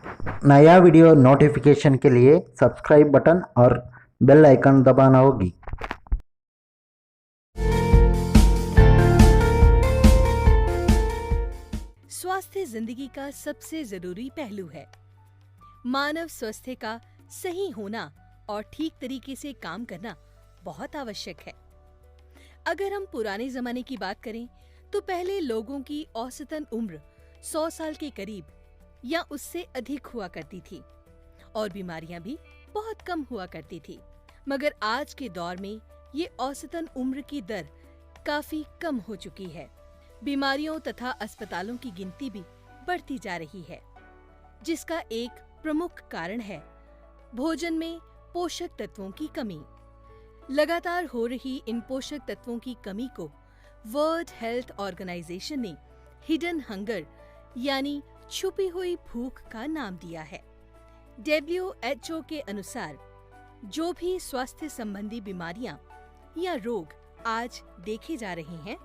नया video notification के लिए सब्सक्राइब बटन और बेल आइकन दबाना होगी। स्वास्थ्य जिंदगी का सबसे जरूरी पहलू है। मानव स्वास्थ्य का सही होना और ठीक तरीके से काम करना बहुत आवश्यक है। अगर हम पुराने जमाने की बात करें तो पहले लोगों की औसतन उम्र 100 साल के करीब या उससे अधिक हुआ करती थी और बीमारियां भी बहुत कम हुआ करती थी। मगर आज के दौर में ये औसतन उम्र की दर काफी कम हो चुकी है। बीमारियों तथा अस्पतालों की गिनती भी बढ़ती जा रही है, जिसका एक प्रमुख कारण है भोजन में पोषक तत्वों की कमी। लगातार हो रही इन पोषक तत्वों की कमी को वर्ल्ड हेल्थ ऑर्गेनाइजेशन ने हिडन हंगर यानी छुपी हुई भूख का नाम दिया है। WHO के अनुसार जो भी स्वास्थ्य संबंधी बीमारियां या रोग आज देखे जा रहे हैं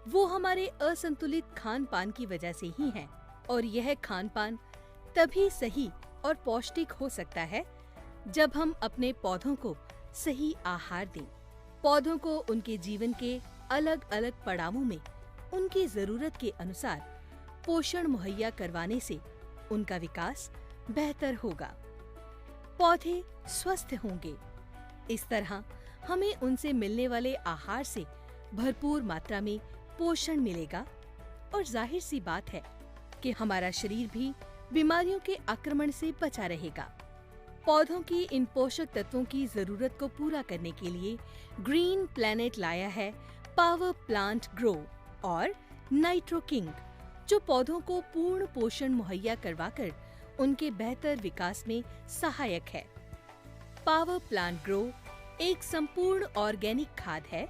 वो हमारे असंतुलित खान पान की वजह से ही हैं। और यह खान पान तभी सही और पौष्टिक हो सकता है जब हम अपने पौधों को सही आहार दें। पौधों को उनके जीवन के अलग अलग पड़ावों में उनकी जरूरत के अनुसार पोषण मुहैया करवाने से उनका विकास बेहतर होगा, पौधे स्वस्थ होंगे। इस तरह हमें उनसे मिलने वाले आहार से भरपूर मात्रा में पोषण मिलेगा और जाहिर सी बात है कि हमारा शरीर भी बीमारियों के आक्रमण से बचा रहेगा। पौधों की इन पोषक तत्वों की जरूरत को पूरा करने के लिए ग्रीन प्लैनेट लाया है पावर प्लांट ग्रो और नाइट्रो किंग, जो पौधों को पूर्ण पोषण मुहैया करवाकर उनके बेहतर विकास में सहायक है। पावर प्लांट ग्रो एक संपूर्ण ऑर्गेनिक खाद है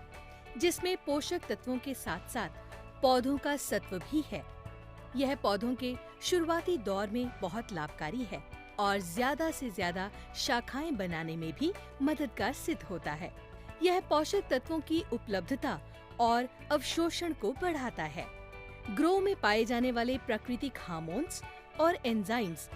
जिसमें पोषक तत्वों के साथ साथ पौधों का सत्व भी है। यह पौधों के शुरुआती दौर में बहुत लाभकारी है और ज्यादा से ज्यादा शाखाएं बनाने में भी मददगार सिद्ध होता है। यह पोषक तत्वों की उपलब्धता और अवशोषण को बढ़ाता है। ग्रो में पाए जाने वाले प्राकृतिक हार्मोन्स और एंजाइम्स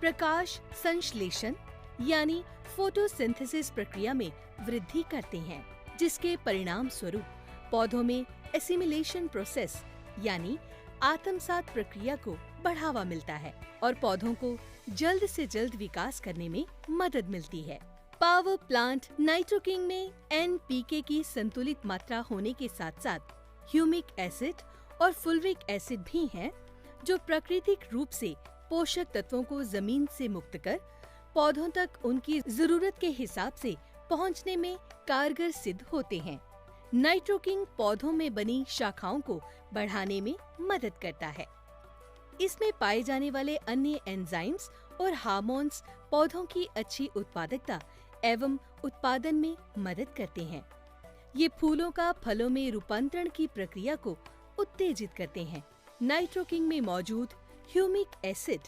प्रकाश संश्लेषण यानी फोटोसिंथेसिस प्रक्रिया में वृद्धि करते हैं, जिसके परिणाम स्वरूप पौधों में एसिमिलेशन प्रोसेस यानी आत्मसात प्रक्रिया को बढ़ावा मिलता है और पौधों को जल्द से जल्द विकास करने में मदद मिलती है। पावर प्लांट नाइट्रो किंग में NPK की संतुलित मात्रा होने के साथ साथ ह्यूमिक एसिड और फुलविक एसिड भी हैं, जो प्राकृतिक रूप से पोषक तत्वों को जमीन से मुक्त कर पौधों तक उनकी जरूरत के हिसाब से पहुंचने में कारगर सिद्ध होते हैं। नाइट्रो किंग पौधों में बनी शाखाओं को बढ़ाने में मदद करता है। इसमें पाए जाने वाले अन्य एंजाइम्स और हार्मोन्स पौधों की अच्छी उत्पादकता एवं उत्पादन में मदद करते हैं। ये फूलों का फलों में रूपांतरण की प्रक्रिया को उत्तेजित करते हैं। नाइट्रो किंग में मौजूद ह्यूमिक एसिड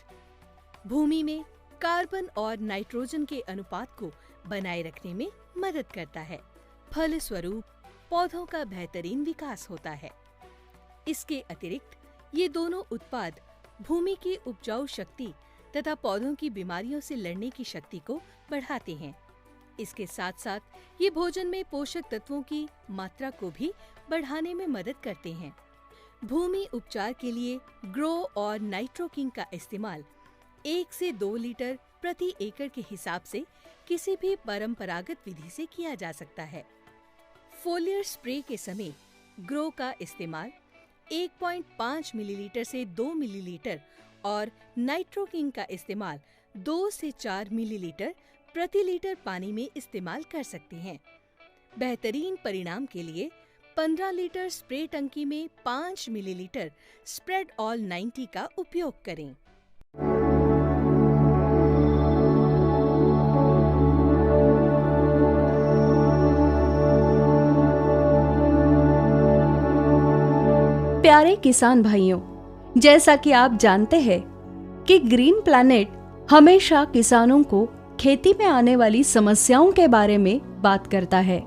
भूमि में कार्बन और नाइट्रोजन के अनुपात को बनाए रखने में मदद करता है। फलस्वरूप पौधों का बेहतरीन विकास होता है। इसके अतिरिक्त ये दोनों उत्पाद भूमि की उपजाऊ शक्ति तथा पौधों की बीमारियों से लड़ने की शक्ति को बढ़ाते हैं। इसके साथ साथ ये भोजन में पोषक तत्वों की मात्रा को भी बढ़ाने में मदद करते हैं। भूमि उपचार के लिए ग्रो और नाइट्रो किंग का इस्तेमाल 1 से 2 लीटर प्रति एकड़ के हिसाब से किसी भी परंपरागत विधि से किया जा सकता है। फोलियर स्प्रे के समय ग्रो का इस्तेमाल 1.5 मिलीलीटर से 2 मिलीलीटर और नाइट्रो किंग का इस्तेमाल 2 से 4 मिलीलीटर प्रति लीटर पानी में इस्तेमाल कर सकते हैं। बेहतरीन परिणाम के लिए 15 लीटर स्प्रे टंकी में 5 मिलीलीटर स्प्रेड ऑल 90 का उपयोग करें। प्यारे किसान भाइयों, जैसा कि आप जानते हैं कि ग्रीन प्लैनेट हमेशा किसानों को खेती में आने वाली समस्याओं के बारे में बात करता है।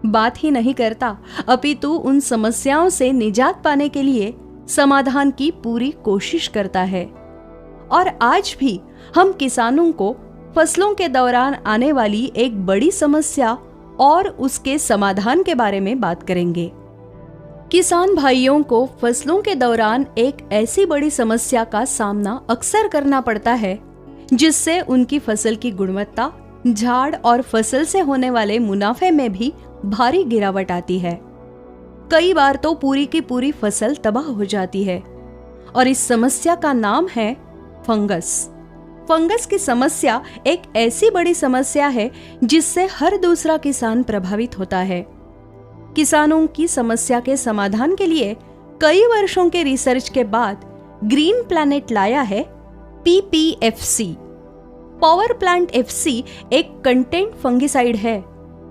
बात ही नहीं करता, अपितु उन समस्याओं से निजात पाने के लिए समाधान की पूरी कोशिश करता है। और आज भी हम किसानों को फसलों के दौरान आने वाली एक बड़ी समस्या और उसके समाधान के बारे में बात करेंगे। किसान भाइयों को फसलों के दौरान एक ऐसी बड़ी समस्या का सामना अक्सर करना पड़ता है जिससे उनकी फसल की गुणवत्ता, झाड़ और फसल से होने वाले मुनाफे में भी भारी गिरावट आती है। कई बार तो पूरी की पूरी फसल तबाह हो जाती है और इस समस्या का नाम है फंगस। फंगस की समस्या एक ऐसी बड़ी समस्या है जिससे हर दूसरा किसान प्रभावित होता है। किसानों की समस्या के समाधान के लिए कई वर्षों के रिसर्च के बाद ग्रीन प्लैनेट लाया है PPFC। पावर प्लांट FC एक कंटेंट फंगिसाइड है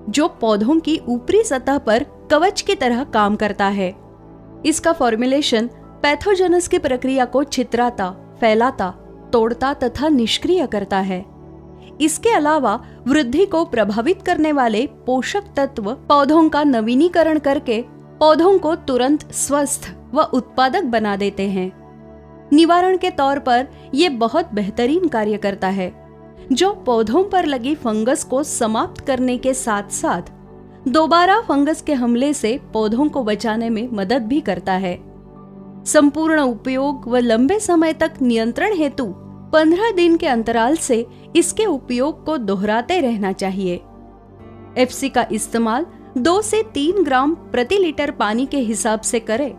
जो पौधों की ऊपरी सतह पर कवच की तरह काम करता है। इसका फॉर्मुलेशन पैथोजेनस की प्रक्रिया को छितराता, फैलाता, तोड़ता तथा निष्क्रिय करता है। इसके अलावा वृद्धि को प्रभावित करने वाले पोषक तत्व पौधों का नवीनीकरण करके पौधों को तुरंत स्वस्थ व उत्पादक बना देते हैं। निवारण के तौर पर यह बहुत बेहतरीन कार्य करता है जो पौधों पर लगी फंगस को समाप्त करने के साथ साथ दोबारा फंगस के हमले से पौधों को बचाने में मदद भी करता है। संपूर्ण उपयोग व लंबे समय तक नियंत्रण हेतु 15 दिन के अंतराल से इसके उपयोग को दोहराते रहना चाहिए। FC का इस्तेमाल 2 से 3 ग्राम प्रति लीटर पानी के हिसाब से करें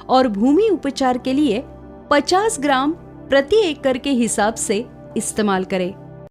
और भूमि उपचार के लिए 50 ग्राम प्रति एकड़ के हिसाब से इस्तेमाल करें।